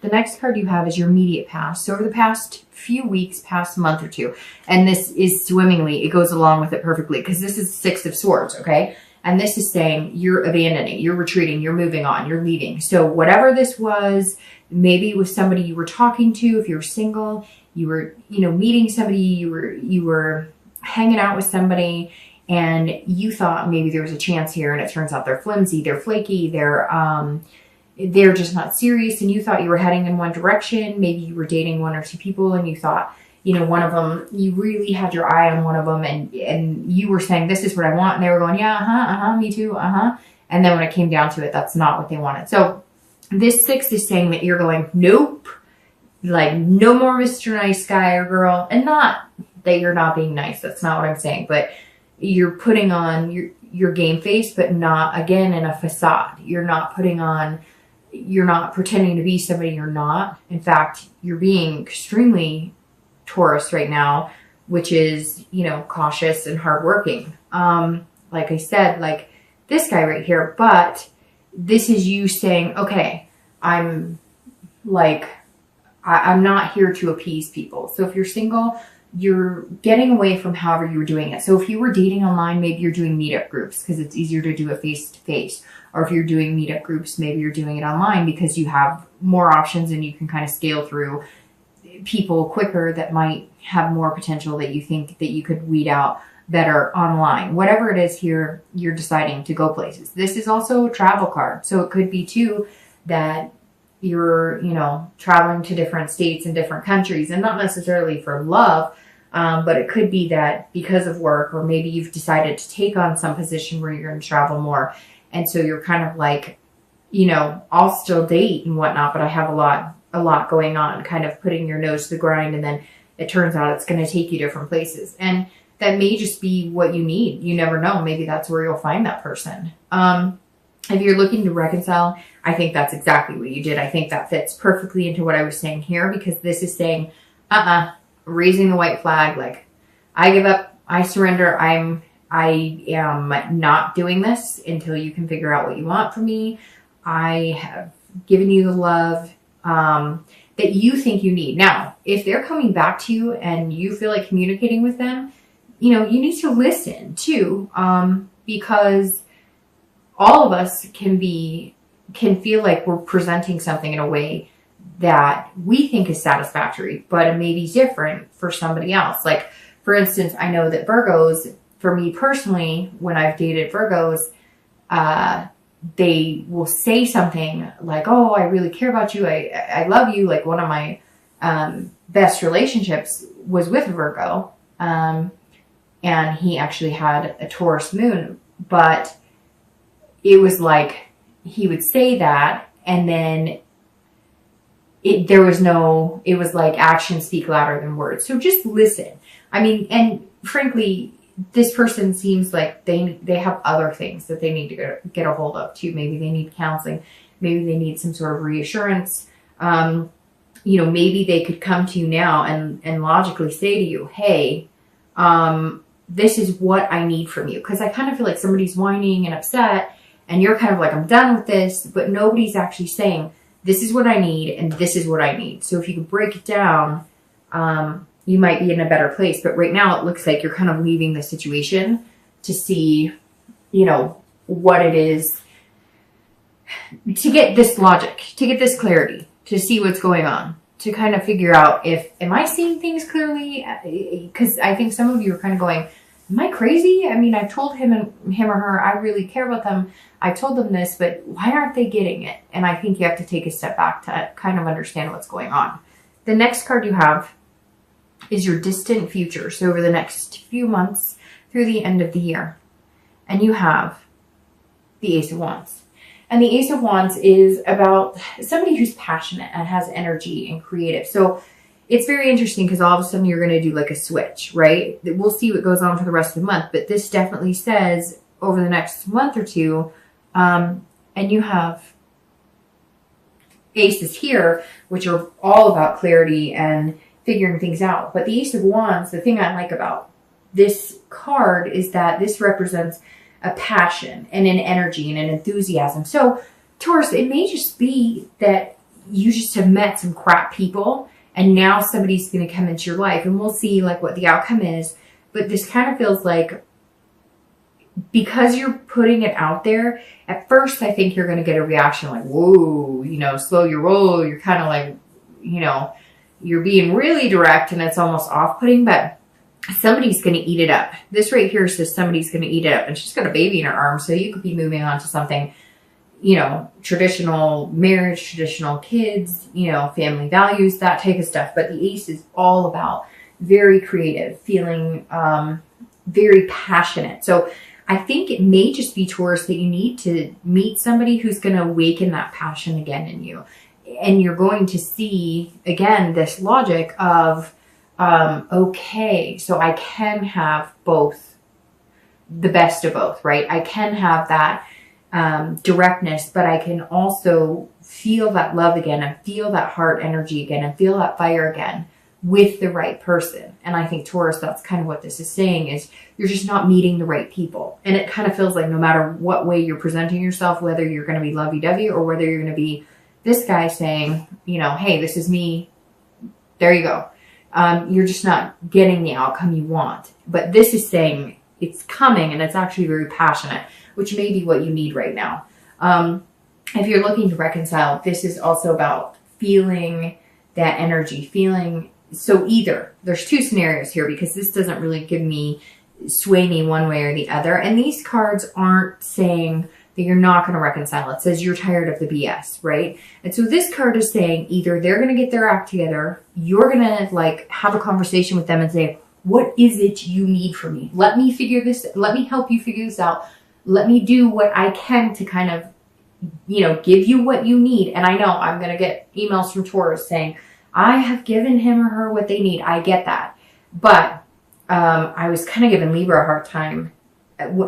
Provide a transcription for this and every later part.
The next card you have is your immediate past. So over the past few weeks, past month or two, and this is swimmingly, it goes along with it perfectly because this is Six of Swords, okay? And this is saying you're abandoning, you're retreating, you're moving on, you're leaving. So whatever this was, maybe it was somebody you were talking to, if you're single, you were, you know, meeting somebody, you were hanging out with somebody, and you thought maybe there was a chance here, and it turns out they're flimsy, they're flaky, they're just not serious, and you thought you were heading in one direction. Maybe you were dating one or two people, and you thought, you know, one of them, you really had your eye on one of them, and you were saying, this is what I want, and they were going, yeah, me too, and then when it came down to it, that's not what they wanted. So this 6 is saying that you're going, nope, like no more Mr. Nice Guy or girl, and not that you're not being nice, that's not what I'm saying, but you're putting on your game face, but not, again, in a facade. You're not pretending to be somebody you're not. In fact, you're being extremely Taurus right now, which is, you know, cautious and hardworking. Like I said, like this guy right here, but this is you saying, okay, I'm not here to appease people. So if you're single, you're getting away from however you were doing it. So if you were dating online, maybe you're doing meetup groups because it's easier to do it face-to-face. Or if you're doing meetup groups, maybe you're doing it online because you have more options and you can kind of scale through people quicker that might have more potential that you think that you could weed out better online. Whatever it is here, you're deciding to go places. This is also a travel card. So it could be too that you're, you know, traveling to different states and different countries, and not necessarily for love, but it could be that because of work, or maybe you've decided to take on some position where you're going to travel more. And so you're kind of like, you know, I'll still date and whatnot, but I have a lot going on, kind of putting your nose to the grind. And then it turns out it's going to take you different places. And that may just be what you need. You never know. Maybe that's where you'll find that person. If you're looking to reconcile, I think that's exactly what you did. I think that fits perfectly into what I was saying here, because this is saying, raising the white flag, like, I give up, I surrender, I am not doing this until you can figure out what you want from me. I have given you the love that you think you need. Now, if they're coming back to you and you feel like communicating with them, you know, you need to listen too, because all of us can feel like we're presenting something in a way that we think is satisfactory, but it may be different for somebody else. Like, for instance, I know that Virgos, for me personally, when I've dated Virgos, they will say something like, oh, I really care about you. I love you. Like, one of my best relationships was with a Virgo. And he actually had a Taurus moon, but it was like, he would say that, and then it was like actions speak louder than words. So just listen. I mean, and frankly, this person seems like they have other things that they need to get a hold of too. Maybe they need counseling. Maybe they need some sort of reassurance. You know, maybe they could come to you now and logically say to you, hey, this is what I need from you. Because I kind of feel like somebody's whining and upset, and you're kind of like, I'm done with this, but nobody's actually saying, this is what I need, and this is what I need. So if you could break it down, you might be in a better place. But right now it looks like you're kind of leaving the situation to see, you know, what it is, to get this logic, to get this clarity, to see what's going on, to kind of figure out am I seeing things clearly? Because I think some of you are kind of going, am I crazy? I mean, I've told him or her, I really care about them. I've told them this, but why aren't they getting it? And I think you have to take a step back to kind of understand what's going on. The next card you have is your distant future. So over the next few months through the end of the year. And you have the Ace of Wands. And the Ace of Wands is about somebody who's passionate and has energy and creative. So it's very interesting because all of a sudden you're going to do like a switch, right? We'll see what goes on for the rest of the month. But this definitely says over the next month or two, and you have aces here, which are all about clarity and figuring things out. But the Ace of Wands, the thing I like about this card is that this represents a passion and an energy and an enthusiasm. So Taurus, it may just be that you just have met some crap people, and now somebody's going to come into your life, and we'll see like what the outcome is. But this kind of feels like, because you're putting it out there, at first I think you're going to get a reaction like, whoa, you know, slow your roll. You're kind of like, you know, you're being really direct and it's almost off-putting, but somebody's going to eat it up. This right here says somebody's going to eat it up, and she's got a baby in her arms. So you could be moving on to something, you know, traditional marriage, traditional kids, you know, family values, that type of stuff. But the ace is all about very creative, feeling very passionate. So I think it may just be, Taurus, that you need to meet somebody who's going to awaken that passion again in you. And you're going to see, again, this logic of, okay, so I can have both, the best of both, right? I can have that directness, but I can also feel that love again and feel that heart energy again and feel that fire again with the right person. And I think, Taurus, that's kind of what this is saying, is you're just not meeting the right people. And it kind of feels like no matter what way you're presenting yourself, whether you're going to be lovey-dovey or whether you're going to be this guy saying, you know, hey, this is me, there you go. You're just not getting the outcome you want. But this is saying it's coming, and it's actually very passionate, which may be what you need right now. If you're looking to reconcile, this is also about feeling that energy, feeling. So either, there's two scenarios here, because this doesn't really sway me one way or the other. And these cards aren't saying that you're not going to reconcile. It says you're tired of the BS, right? And so this card is saying either they're going to get their act together, you're going to like have a conversation with them and say, what is it you need from me? Let me help you figure this out. Let me do what I can to kind of, you know, give you what you need. And I know I'm going to get emails from Taurus saying, I have given him or her what they need. I get that. But I was kind of giving Libra a hard time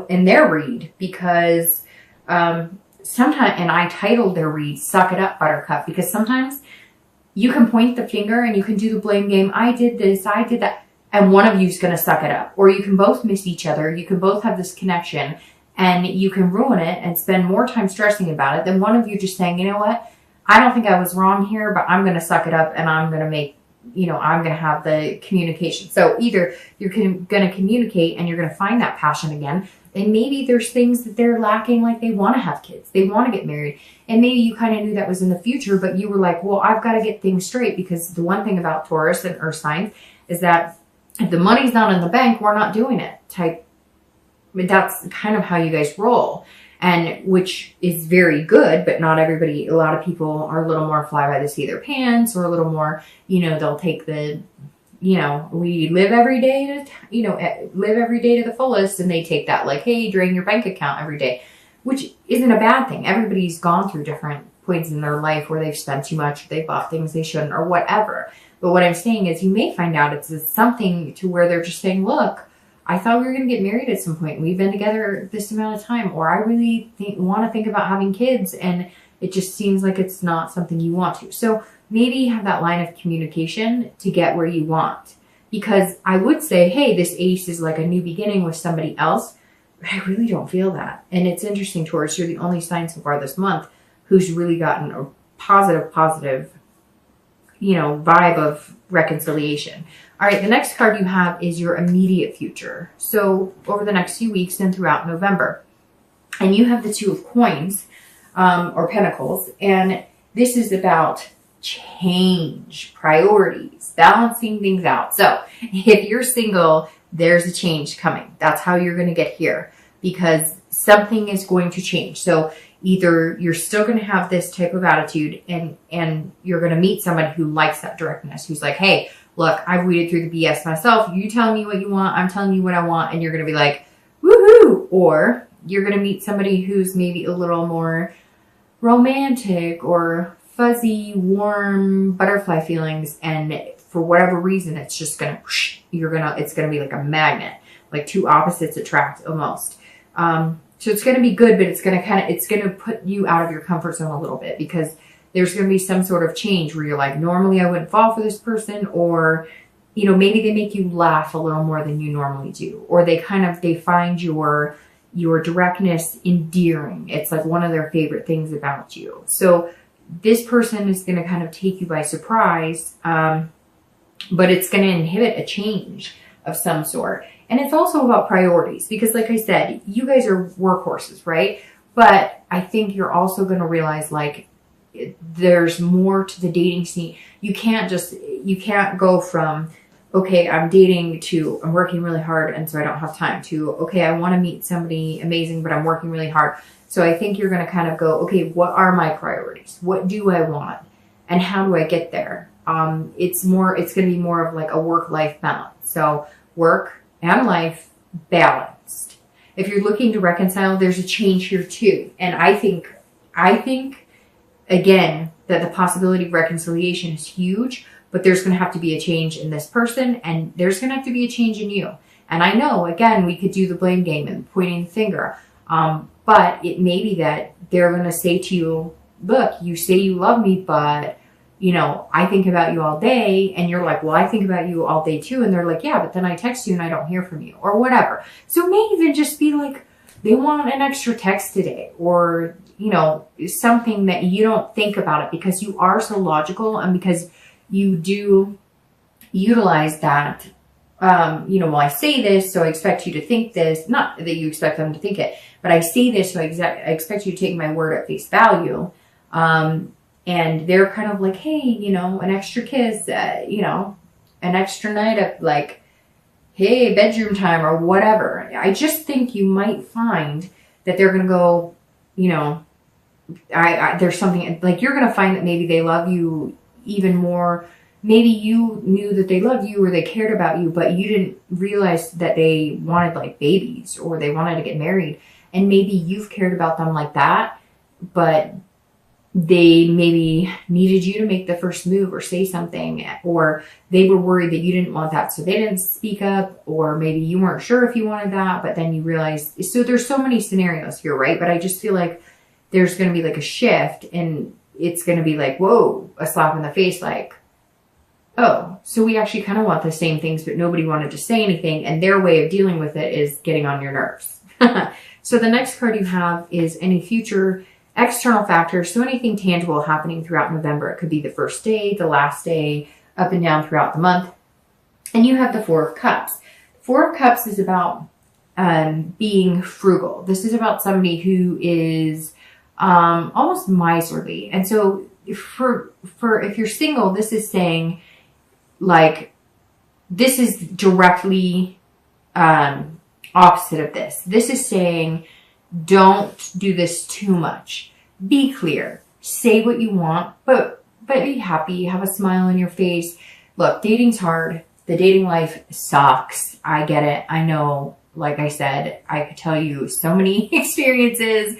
in their read, because sometimes, and I titled their read, Suck It Up, Buttercup, because sometimes you can point the finger and you can do the blame game. I did this, I did that. And one of you is going to suck it up. Or you can both miss each other. You can both have this connection, and you can ruin it and spend more time stressing about it than one of you just saying, you know what? I don't think I was wrong here, but I'm going to suck it up, and I'm going to make, you know, I'm going to have the communication. So either you're going to communicate and you're going to find that passion again. And maybe there's things that they're lacking, like they want to have kids, they want to get married. And maybe you kind of knew that was in the future, but you were like, well, I've got to get things straight, because the one thing about Taurus and Earth signs is that if the money's not in the bank, we're not doing it type. That's kind of how you guys roll. And which is very good, but not everybody. A lot of people are a little more fly by the seat of their pants, or a little more, you know, they'll take the, you know, we live every day to the fullest, and they take that like, hey, drain your bank account every day, which isn't a bad thing. Everybody's gone through different points in their life where they've spent too much, they bought things they shouldn't, or whatever. But what I'm saying is, you may find out it's something to where they're just saying, look, I thought we were going to get married at some point. We've been together this amount of time, or I really want to think about having kids, and it just seems like it's not something you want to. So maybe have that line of communication to get where you want. Because I would say, hey, this ace is like a new beginning with somebody else, but I really don't feel that. And it's interesting, Taurus, you're the only sign so far this month who's really gotten a positive, you know, vibe of reconciliation. All right, the next card you have is your immediate future. So over the next few weeks and throughout November. And you have the Two of Coins, or Pentacles. And this is about change, priorities, balancing things out. So if you're single, there's a change coming. That's how you're going to get here, because something is going to change. So either you're still going to have this type of attitude, and you're going to meet somebody who likes that directness, who's like, hey, look, I've weeded through the BS myself. You tell me what you want. I'm telling you what I want. And you're going to be like, woohoo. Or you're going to meet somebody who's maybe a little more romantic or fuzzy, warm, butterfly feelings. And for whatever reason, it's just going to, it's going to be like a magnet, like two opposites attract almost. So it's going to be good, but it's going to put you out of your comfort zone a little bit, because there's going to be some sort of change where you're like, normally I wouldn't fall for this person, or, you know, maybe they make you laugh a little more than you normally do, or they find your directness endearing. It's like one of their favorite things about you. So this person is going to kind of take you by surprise, but it's going to inhibit a change of some sort. And it's also about priorities, because like I said, you guys are workhorses, right? But I think you're also going to realize, like, there's more to the dating scene. You can't go from, okay, I'm dating, to I'm working really hard and so I don't have time, to, okay, I want to meet somebody amazing, but I'm working really hard. So I think you're going to kind of go, okay, what are my priorities? What do I want? And how do I get there? It's going to be more of like a work-life balance. So work and life balanced. If you're looking to reconcile, there's a change here too. And I think again, that the possibility of reconciliation is huge, but there's going to have to be a change in this person, and there's going to have to be a change in you. And I know, again, we could do the blame game and pointing the finger. But it may be that they're going to say to you, look, you say you love me, but, you know, I think about you all day. And you're like, well, I think about you all day too. And they're like, yeah, but then I text you and I don't hear from you, or whatever. So it may even just be like, they want an extra text today, or, you know, something that you don't think about it because you are so logical, and because you do utilize that, you know, well, I say this, so I expect you to think this. Not that you expect them to think it, but I say this, so I expect you to take my word at face value. And they're kind of like, hey, you know, an extra kiss, you know, an extra night of like, hey, bedroom time or whatever. I just think you might find that they're going to go, you know, there's something like, you're going to find that maybe they love you even more. Maybe you knew that they loved you or they cared about you, but you didn't realize that they wanted like babies or they wanted to get married. And maybe you've cared about them like that, but they maybe needed you to make the first move or say something, or they were worried that you didn't want that, so they didn't speak up, or maybe you weren't sure if you wanted that, but then you realized. So there's so many scenarios here, right? But I just feel like there's going to be like a shift, and it's going to be like, whoa, a slap in the face, like, oh, so we actually kind of want the same things, but nobody wanted to say anything, and their way of dealing with it is getting on your nerves. So the next card you have is any future external factors. So anything tangible happening throughout November. It could be the first day, the last day, up and down throughout the month. And you have the Four of Cups. Four of Cups is about being frugal. This is about somebody who is almost miserly. And so for if you're single, this is saying, like, this is directly opposite of this. This is saying, don't do this too much. Be clear. Say what you want, but be happy. Have a smile on your face. Look, dating's hard. The dating life sucks. I get it. I know, like I said, I could tell you so many experiences,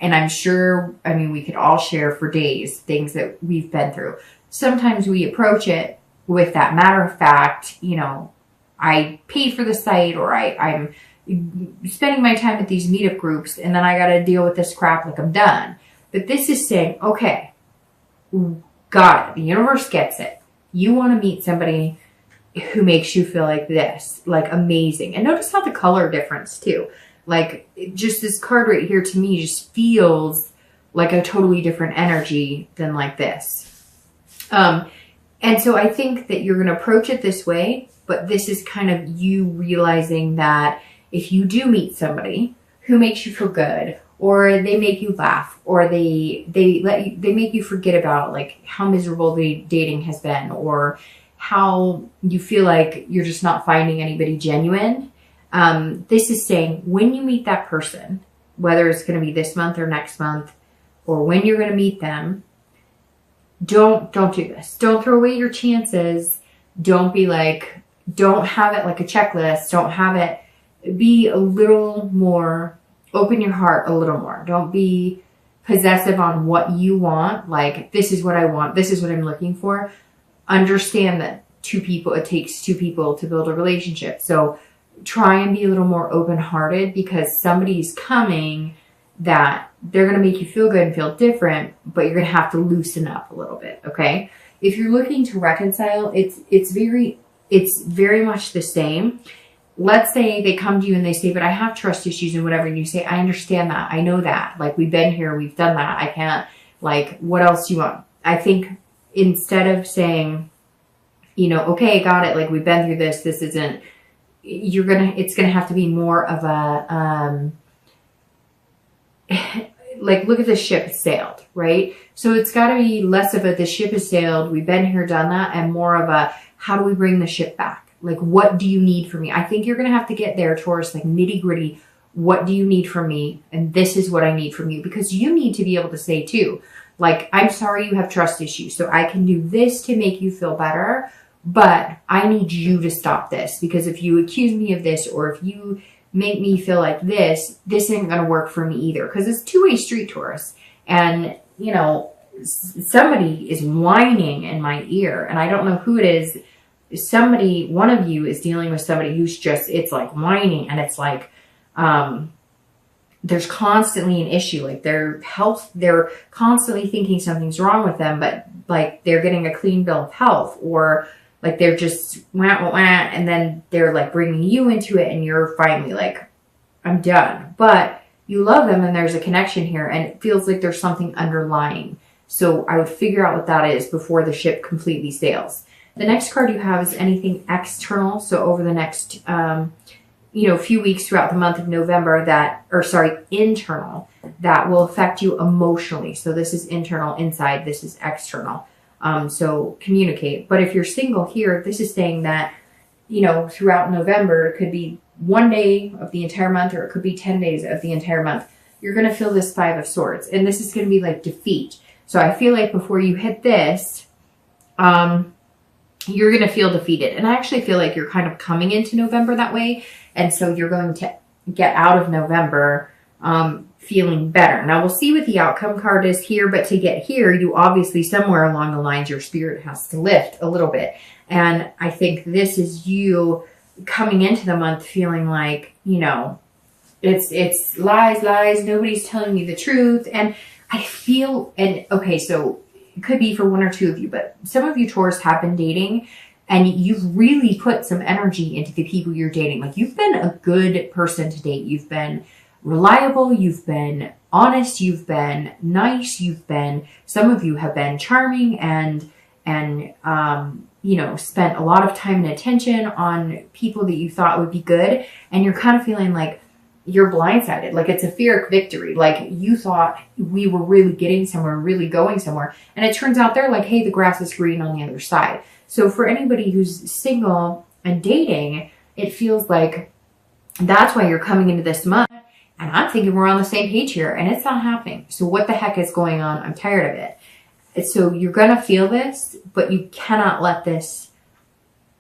and I'm sure, I mean, we could all share for days things that we've been through. Sometimes we approach it with that matter of fact, you know, I paid for the site, or I'm spending my time at these meetup groups, and then I got to deal with this crap, like I'm done. But this is saying, okay, got it. The universe gets it. You want to meet somebody who makes you feel like this, like amazing. And notice how the color difference too. Like, just this card right here to me just feels like a totally different energy than like this. And so I think that you're going to approach it this way, but this is kind of you realizing that if you do meet somebody who makes you feel good, or they make you laugh, or they make you forget about like how miserable the dating has been, or how you feel like you're just not finding anybody genuine. This is saying, when you meet that person, whether it's going to be this month or next month, or when you're going to meet them, don't do this. Don't throw away your chances. Don't be like, don't have it like a checklist. Don't have it. Be a little more, open your heart a little more. Don't be possessive on what you want. Like, this is what I want. This is what I'm looking for. Understand that it takes two people to build a relationship. So try and be a little more open-hearted, because somebody's coming that they're going to make you feel good and feel different, but you're going to have to loosen up a little bit. Okay. If you're looking to reconcile, it's very much the same. Let's say they come to you and they say, but I have trust issues and whatever. And you say, I understand that. I know that. Like, we've been here. We've done that. I can't Like, what else do you want? I think instead of saying, you know, okay, got it. Like, we've been through this. This isn't, it's going to have to be more of a, like, look at the ship sailed, right? So it's got to be less of a, the ship has sailed, we've been here, done that, and more of a, how do we bring the ship back? Like, what do you need from me? I think you're going to have to get there, Taurus, like nitty gritty. What do you need from me? And this is what I need from you, because you need to be able to say too, like, I'm sorry you have trust issues, so I can do this to make you feel better, but I need you to stop this, because if you accuse me of this, or if you make me feel like this ain't gonna work for me either. Because it's two-way street, Taurus. And, you know, somebody is whining in my ear, and I don't know who it is. Somebody, one of you is dealing with somebody who's just, it's like whining, and it's like, there's constantly an issue. Like, their health, they're constantly thinking something's wrong with them, but like they're getting a clean bill of health, or like they're just wah, wah, wah, and then they're like bringing you into it, and you're finally like, I'm done. But you love them, and there's a connection here, and it feels like there's something underlying. So I would figure out what that is before the ship completely sails. The next card you have is anything external. So over the next, you know, few weeks throughout the month of November internal, that will affect you emotionally. So this is internal, inside, this is external. So communicate. But if you're single here, this is saying that, you know, throughout November, it could be 1 day of the entire month, or it could be 10 days of the entire month. You're going to feel this 5 of Swords, and this is going to be like defeat. So I feel like before you hit this, you're going to feel defeated. And I actually feel like you're kind of coming into November that way. And so you're going to get out of November, feeling better. Now we'll see what the outcome card is here, but to get here, you obviously somewhere along the lines, your spirit has to lift a little bit. And I think this is you coming into the month feeling like, you know, it's lies, nobody's telling me the truth. And I feel, and okay, so it could be for 1 or 2 of you, but some of you Taurus have been dating, and you've really put some energy into the people you're dating. Like, you've been a good person to date. You've been reliable, you've been honest, you've been nice, some of you have been charming and you know, spent a lot of time and attention on people that you thought would be good. And you're kind of feeling like you're blindsided. Like, it's a Pyrrhic victory. Like, you thought we were really getting somewhere, really going somewhere. And it turns out they're like, hey, the grass is green on the other side. So for anybody who's single and dating, it feels like that's why you're coming into this month. And I'm thinking we're on the same page here, and it's not happening. So what the heck is going on? I'm tired of it. So you're going to feel this, but you cannot let this,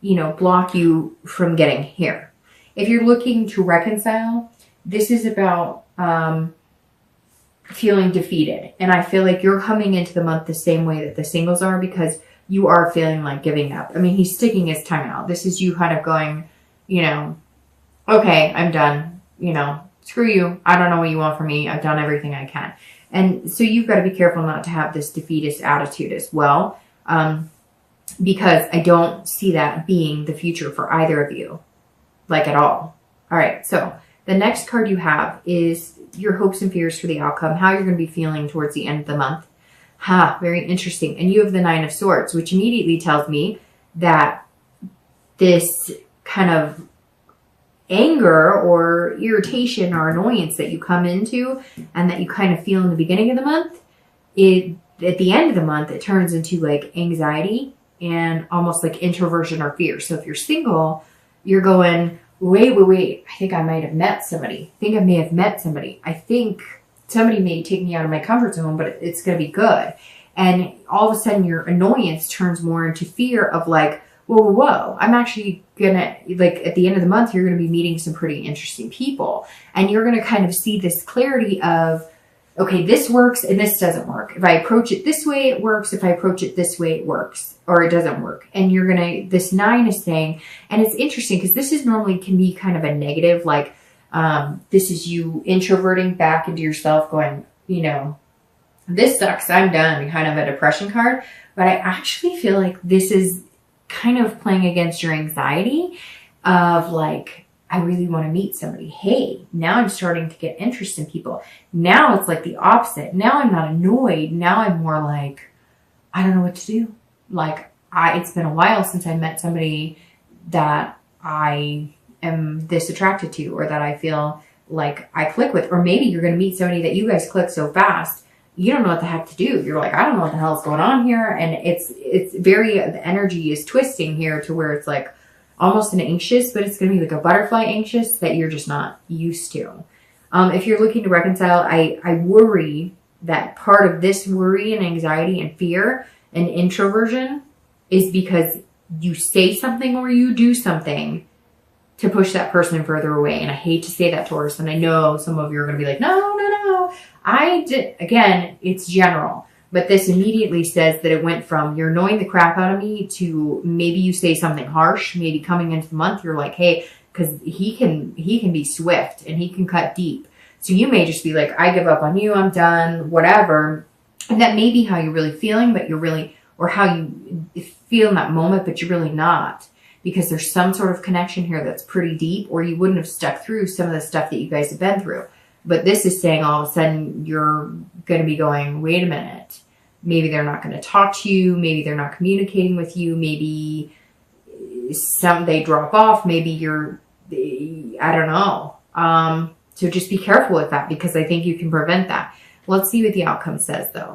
you know, block you from getting here. If you're looking to reconcile, this is about feeling defeated. And I feel like you're coming into the month the same way that the singles are, because you are feeling like giving up. I mean, he's sticking his tongue out. This is you kind of going, you know, okay, I'm done. You know, screw you. I don't know what you want from me. I've done everything I can. And so you've got to be careful not to have this defeatist attitude as well, because I don't see that being the future for either of you, like, at all. All right, so the next card you have is your hopes and fears for the outcome, how you're going to be feeling towards the end of the month. Very interesting. And you have the 9 of Swords, which immediately tells me that this kind of anger or irritation or annoyance that you come into and that you kind of feel in the beginning of the month, at the end of the month, it turns into like anxiety and almost like introversion or fear. So if you're single, you're going, wait, I think I might have met somebody. I think I may have met somebody. I think somebody may take me out of my comfort zone, but it's going to be good. And all of a sudden your annoyance turns more into fear of like, whoa, I'm actually gonna, like, at the end of the month, you're gonna be meeting some pretty interesting people. And you're gonna kind of see this clarity of, okay, this works and this doesn't work. If I approach it this way, it works. If I approach it this way, it works, or it doesn't work. And you're gonna, this 9 is saying, and it's interesting because this is normally can be kind of a negative, like, this is you introverting back into yourself going, you know, this sucks, I'm done, kind of a depression card. But I actually feel like this is kind of playing against your anxiety of like, I really want to meet somebody. Hey, now I'm starting to get interest in people. Now it's like the opposite. Now I'm not annoyed. Now I'm more like, I don't know what to do. Like, it's been a while since I met somebody that I am this attracted to, or that I feel like I click with. Or maybe you're going to meet somebody that you guys click so fast, you don't know what the heck to do. You're like, I don't know what the hell's going on here. And it's very, the energy is twisting here to where it's like almost an anxious, but it's going to be like a butterfly anxious that you're just not used to. If you're looking to reconcile, I worry that part of this worry and anxiety and fear and introversion is because you say something or you do something to push that person further away. And I hate to say that, Taurus, and I know some of you are going to be like, no. Again, it's general. But this immediately says that it went from you're annoying the crap out of me to maybe you say something harsh. Maybe coming into the month, you're like, hey, because he can be swift and he can cut deep. So you may just be like, I give up on you. I'm done, whatever. And that may be how you're really feeling, but you're really, or how you feel in that moment, but you're really not. Because there's some sort of connection here that's pretty deep, or you wouldn't have stuck through some of the stuff that you guys have been through. But this is saying all of a sudden you're going to be going, wait a minute. Maybe they're not going to talk to you. Maybe they're not communicating with you. Maybe they drop off. Maybe I don't know. So just be careful with that, because I think you can prevent that. Let's see what the outcome says though.